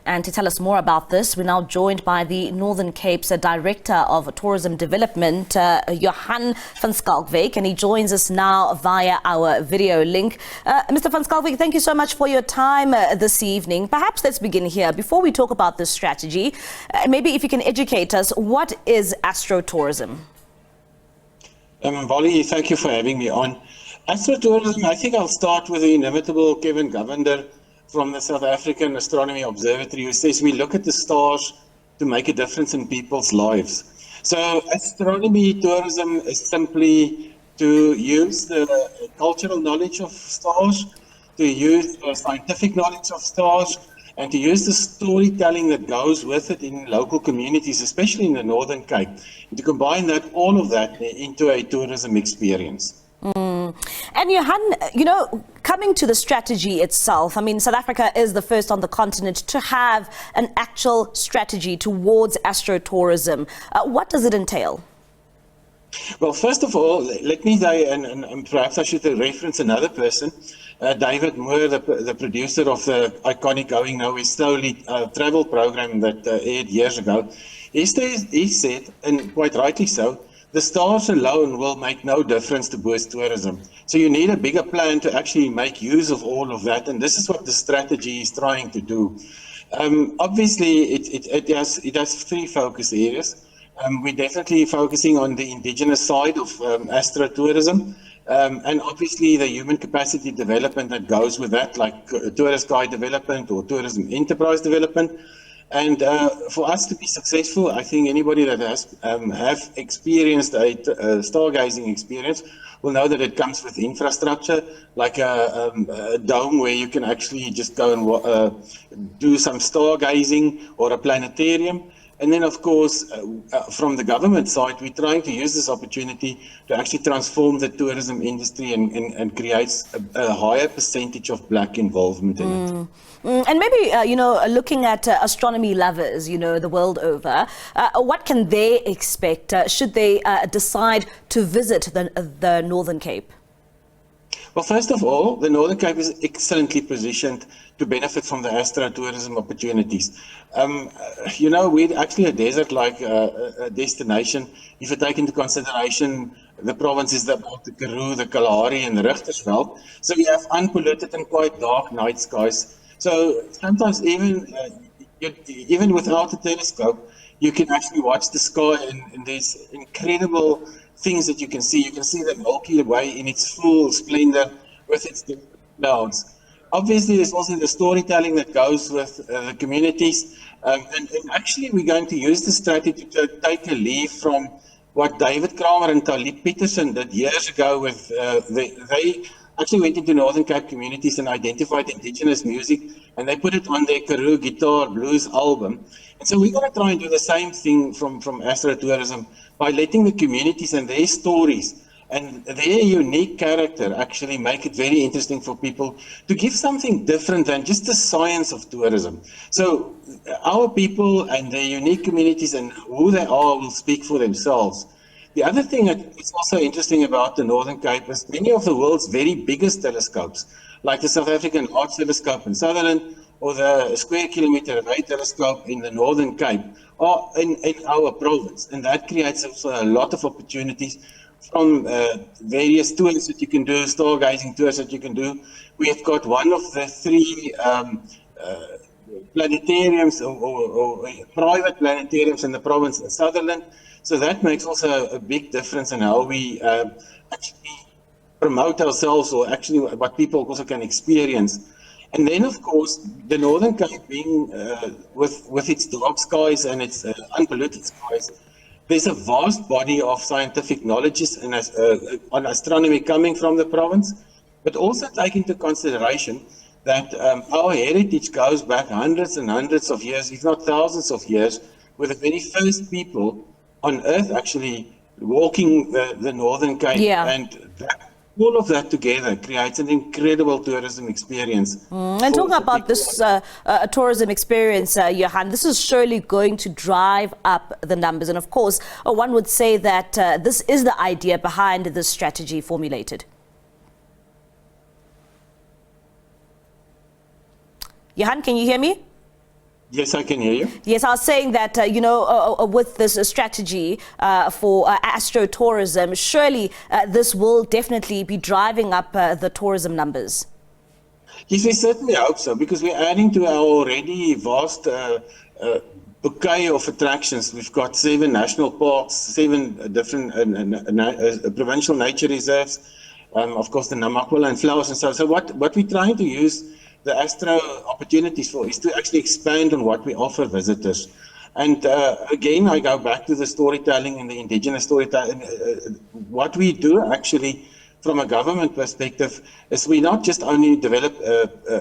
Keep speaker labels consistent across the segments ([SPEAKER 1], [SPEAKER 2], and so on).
[SPEAKER 1] And to tell us more about this, we're now joined by the Northern Cape's Director of Tourism Development, Johann van Schalkwyk, and he joins us now via our video link. Mr. van Schalkwyk, thank you so much for your time this evening. Perhaps let's begin here. Before we talk about this strategy, maybe if you can educate us, what is astrotourism?
[SPEAKER 2] Wally, thank you for having me on. Astrotourism, I think I'll start with the inimitable Kevin Govender from the South African Astronomy Observatory, who says we look at the stars to make a difference in people's lives. So astronomy tourism is simply to use the cultural knowledge of stars, to use the scientific knowledge of stars, and to use the storytelling that goes with it in local communities, especially in the Northern Cape, and to combine all of that into a tourism experience.
[SPEAKER 1] And Johann, coming to the strategy itself, I mean, South Africa is the first on the continent to have an actual strategy towards astrotourism. What does it entail?
[SPEAKER 2] Well, first of all, let me say, and perhaps I should reference another person, David Moore, the producer of the iconic Going Nowhere Slowly travel program that aired years ago. He said, and quite rightly so, the stars alone will make no difference to boost tourism. So you need a bigger plan to actually make use of all of that, and this is what the strategy is trying to do. Obviously, it has three focus areas. We're definitely focusing on the indigenous side of astrotourism, and obviously the human capacity development that goes with that, like tourist guide development or tourism enterprise development. And for us to be successful, I think anybody that has have experienced a stargazing experience will know that it comes with infrastructure, like a dome where you can actually just go and do some stargazing, or a planetarium. And then, of course, from the government side, we're trying to use this opportunity to actually transform the tourism industry and create a higher percentage of Black involvement in it.
[SPEAKER 1] And maybe, looking at astronomy lovers, the world over, what can they expect should they decide to visit the Northern Cape?
[SPEAKER 2] Well, first of all, the Northern Cape is excellently positioned to benefit from the astrotourism opportunities. We're actually a desert-like destination. If you take into consideration the provinces about the Karoo, the Kalahari, and the Richtersveld, so we have unpolluted and quite dark night skies. So sometimes even without a telescope, you can actually watch the sky, and there's incredible things that you can see. You can see the Milky Way in its full splendor with its different clouds. Obviously, there's also the storytelling that goes with the communities. And actually, we're going to use the strategy to take a leaf from what David Kramer and Talib Peterson did years ago. With they actually went into Northern Cape communities and identified indigenous music, and they put it on their Karoo Guitar Blues album. And so we're going to try and do the same thing from astrotourism by letting the communities and their stories and their unique character actually make it very interesting for people to give something different than just the science of tourism. So our people and their unique communities and who they are will speak for themselves. The other thing that is also interesting about the Northern Cape is many of the world's very biggest telescopes, like the South African Arts Telescope in Sutherland or the Square Kilometre Array Telescope in the Northern Cape, are in our province. And that creates also a lot of opportunities from various tours that you can do, stargazing tours that you can do. We have got one of the three planetariums or private planetariums in the province of Sutherland. So that makes also a big difference in how we actually promote ourselves, or actually what people also can experience. And then, of course, the Northern Cape being with its dark skies and its unpolluted skies, there's a vast body of scientific knowledge and on astronomy coming from the province, but also take into consideration that our heritage goes back hundreds and hundreds of years, if not thousands of years, with the very first people on Earth actually walking the Northern Cape.
[SPEAKER 1] Yeah.
[SPEAKER 2] And all of that together creates an incredible tourism experience.
[SPEAKER 1] And talking about this tourism experience, Johann, this is surely going to drive up the numbers. And of course, one would say that this is the idea behind this strategy formulated. Johann, can you hear me?
[SPEAKER 2] Yes, I can hear you.
[SPEAKER 1] Yes, I was saying that, with this strategy for astro-tourism, surely this will definitely be driving up the tourism numbers.
[SPEAKER 2] Yes, we certainly hope so, because we're adding to our already vast bouquet of attractions. We've got 7 national parks, 7 different provincial nature reserves, of course the Namakwa and flowers and so on. So what we're trying to use the Astro opportunities for is to actually expand on what we offer visitors. And again, I go back to the storytelling and the indigenous storytelling. What we do actually from a government perspective is we not just only develop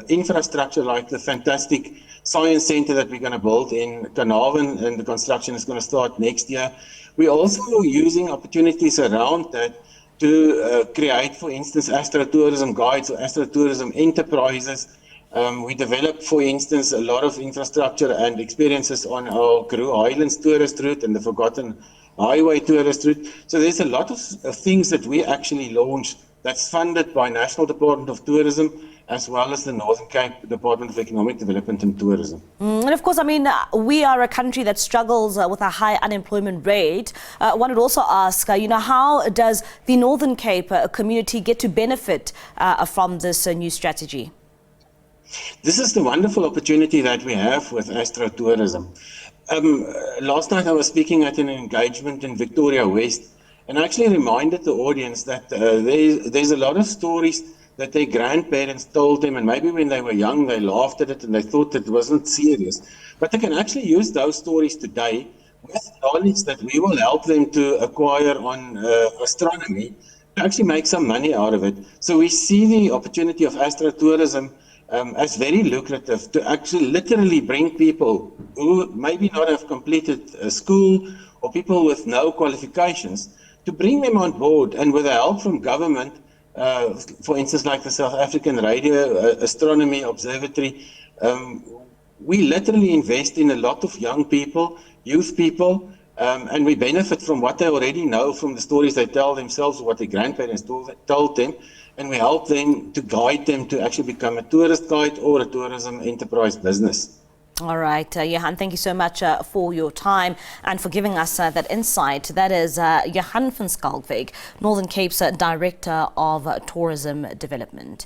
[SPEAKER 2] infrastructure like the fantastic science center that we're going to build in Carnarvon, and the construction is going to start next year. We're also using opportunities around that to create, for instance, astrotourism guides or astrotourism enterprises. We developed, for instance, a lot of infrastructure and experiences on our Karoo Highlands tourist route and the Forgotten Highway tourist route. So there's a lot of things that we actually launched that's funded by National Department of Tourism as well as the Northern Cape Department of Economic Development and Tourism.
[SPEAKER 1] And of course, I mean, we are a country that struggles with a high unemployment rate. One would also ask, how does the Northern Cape community get to benefit from this new strategy?
[SPEAKER 2] This is the wonderful opportunity that we have with astrotourism. Last night I was speaking at an engagement in Victoria West, and I actually reminded the audience that there's a lot of stories that their grandparents told them, and maybe when they were young they laughed at it and they thought that it wasn't serious. But they can actually use those stories today with knowledge that we will help them to acquire on astronomy to actually make some money out of it. So we see the opportunity of astrotourism as very lucrative to actually literally bring people who maybe not have completed school or people with no qualifications, to bring them on board, and with the help from government, for instance, like the South African Radio Astronomy Observatory, we literally invest in a lot of young people, youth people, and we benefit from what they already know from the stories they tell themselves or what their grandparents told them, and we help them to guide them to actually become a tourist guide or a tourism enterprise business.
[SPEAKER 1] All right, Johann, thank you so much for your time and for giving us that insight. That is Johann van Schalkwyk, Northern Cape's Director of Tourism Development.